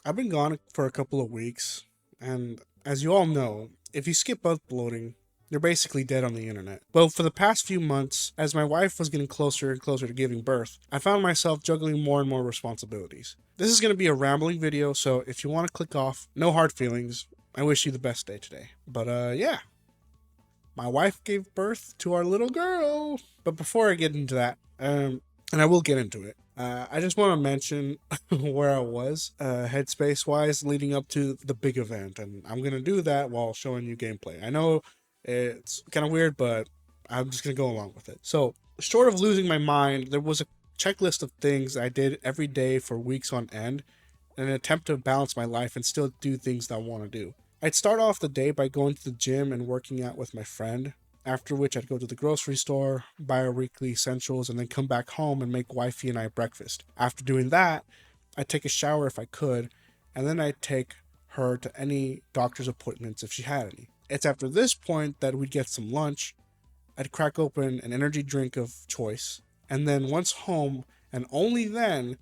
I've been gone for a couple of weeks, and as you all know, if you skip uploading, you're basically dead on the internet. Well, for the past few months, as my wife was getting closer and closer to giving birth, I found myself juggling more and more responsibilities. This is going to be a rambling video, so if you want to click off, no hard feelings. I wish you the best day today. But yeah, my wife gave birth to our little girl. But before I get into that, and I will get into it, I just want to mention where I was, headspace wise, leading up to the big event, and I'm gonna do that while showing you gameplay. I know it's kind of weird, but I'm just gonna go along with it. So, short of losing my mind, there was a checklist of things I did every day for weeks on end, in an attempt to balance my life and still do things that I want to do. I'd start off the day by going to the gym and working out with my friend, after which I'd go to the grocery store, buy our weekly essentials, and then come back home and make wifey and I breakfast. After doing that, I'd take a shower if I could, and then I'd take her to any doctor's appointments if she had any. It's after this point that we'd get some lunch. I'd crack open an energy drink of choice, and then once home, and only then,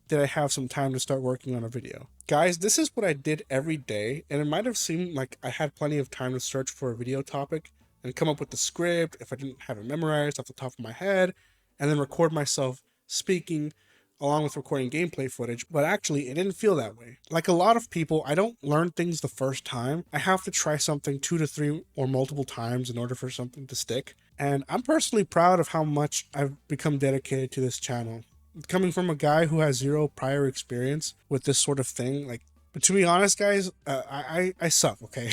did I have some time to start working on a video. Guys, this is what I did every day, and it might have seemed like I had plenty of time to search for a video topic and come up with the script if I didn't have it memorized off the top of my head, and then record myself speaking along with recording gameplay footage, but actually it didn't feel that way. Like a lot of people, I don't learn things the first time. I have to try something 2 to 3 or multiple times in order for something to stick. And I'm personally proud of how much I've become dedicated to this channel. Coming from a guy who has zero prior experience with this sort of thing, like, but to be honest, guys, I suck, okay?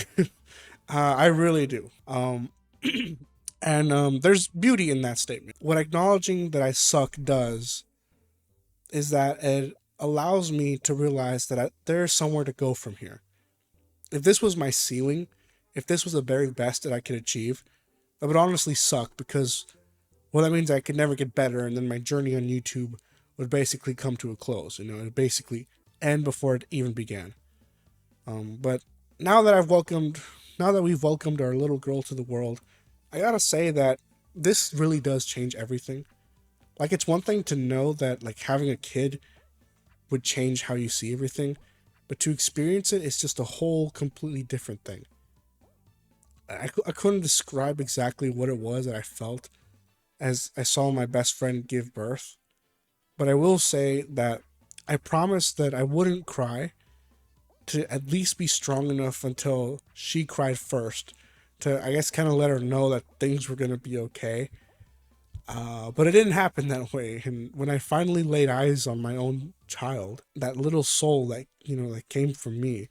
I really do. And there's beauty in that statement. What acknowledging that I suck does is that it allows me to realize that there's somewhere to go from here. If this was my ceiling, if this was the very best that I could achieve, that would honestly suck because, well, that means I could never get better, and then my journey on YouTube would basically come to a close. You know, it basically end before it even began. But now that now that we've welcomed our little girl to the world, I gotta say that this really does change everything. Like, it's one thing to know that, like, having a kid would change how you see everything, but to experience it is just a whole completely different thing. I couldn't describe exactly what it was that I felt as I saw my best friend give birth, but I will say that I promised that I wouldn't cry, to at least be strong enough until she cried first, to, I guess, kind of let her know that things were going to be okay. But it didn't happen that way. And when I finally laid eyes on my own child, that little soul that, that came from me,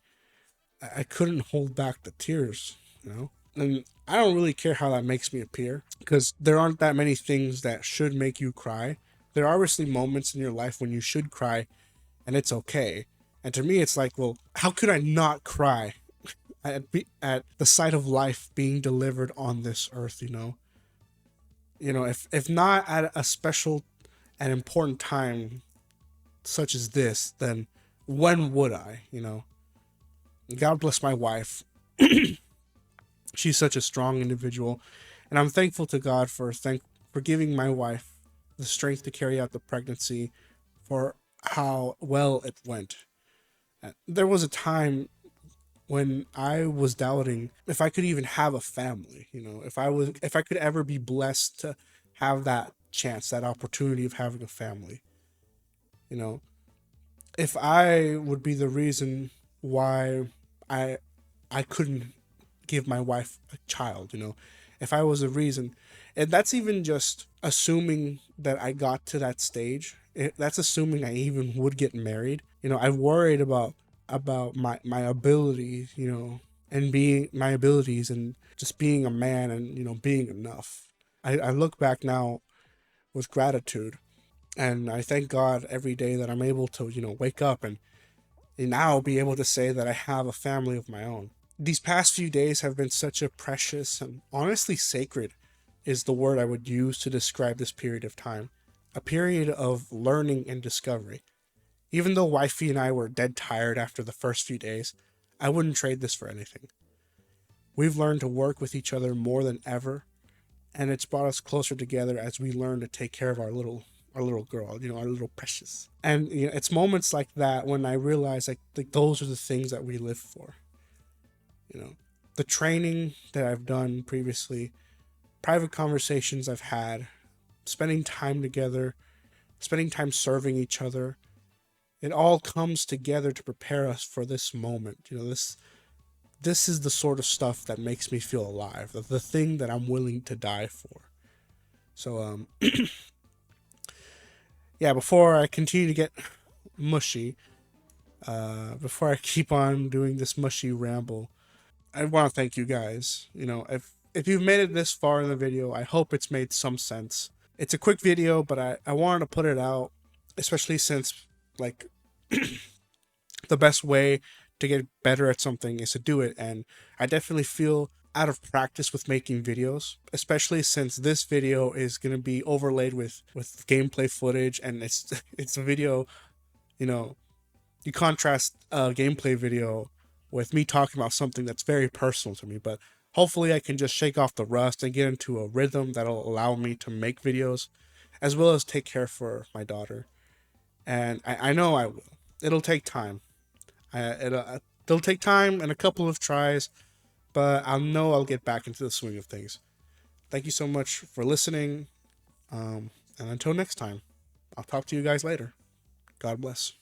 I couldn't hold back the tears, you know? And I don't really care how that makes me appear, because there aren't that many things that should make you cry. There are obviously moments in your life when you should cry, and it's okay. And to me, it's like, well, how could I not cry at the sight of life being delivered on this earth, you know? If not at a special and important time such as this, then when would I, God bless my wife. She's such a strong individual, and I'm thankful to God for giving my wife the strength to carry out the pregnancy, for how well it went. There was a time when I was doubting if I could even have a family, if I could ever be blessed to have that chance, that opportunity of having a family, you know, if I would be the reason why I I couldn't give my wife a child, if I was a reason. And that's even just assuming that I got to that stage. That's assuming I even would get married. I worried about my ability, and being my abilities, and just being a man, and being enough. I look back now with gratitude, and I thank God every day that I'm able to wake up and now be able to say that I have a family of my own. These past few days have been such a precious and honestly sacred, is the word I would use to describe this period of time. A period of learning and discovery. Even though wifey and I were dead tired after the first few days, I wouldn't trade this for anything. We've learned to work with each other more than ever, and it's brought us closer together as we learn to take care of our little our little girl, our little precious. And it's moments like that when I realize like those are the things that we live for. You know, the training that I've done previously, private conversations I've had, spending time together, spending time serving each other. It all comes together to prepare us for this moment. This is the sort of stuff that makes me feel alive. The thing that I'm willing to die for. So yeah, before I continue to get mushy, before I keep on doing this mushy ramble, I want to thank you guys. If you've made it this far in the video, I hope it's made some sense. It's a quick video, but I wanted to put it out, especially since, like, the best way to get better at something is to do it. And I definitely feel out of practice with making videos, especially since this video is going to be overlaid with gameplay footage, and it's a video. You contrast a gameplay video with me talking about something that's very personal to me, but hopefully I can just shake off the rust and get into a rhythm that'll allow me to make videos as well as take care for my daughter. And I know I will. It'll take time. It'll take time and a couple of tries, but I know I'll get back into the swing of things. Thank you so much for listening. And until next time, I'll talk to you guys later. God bless.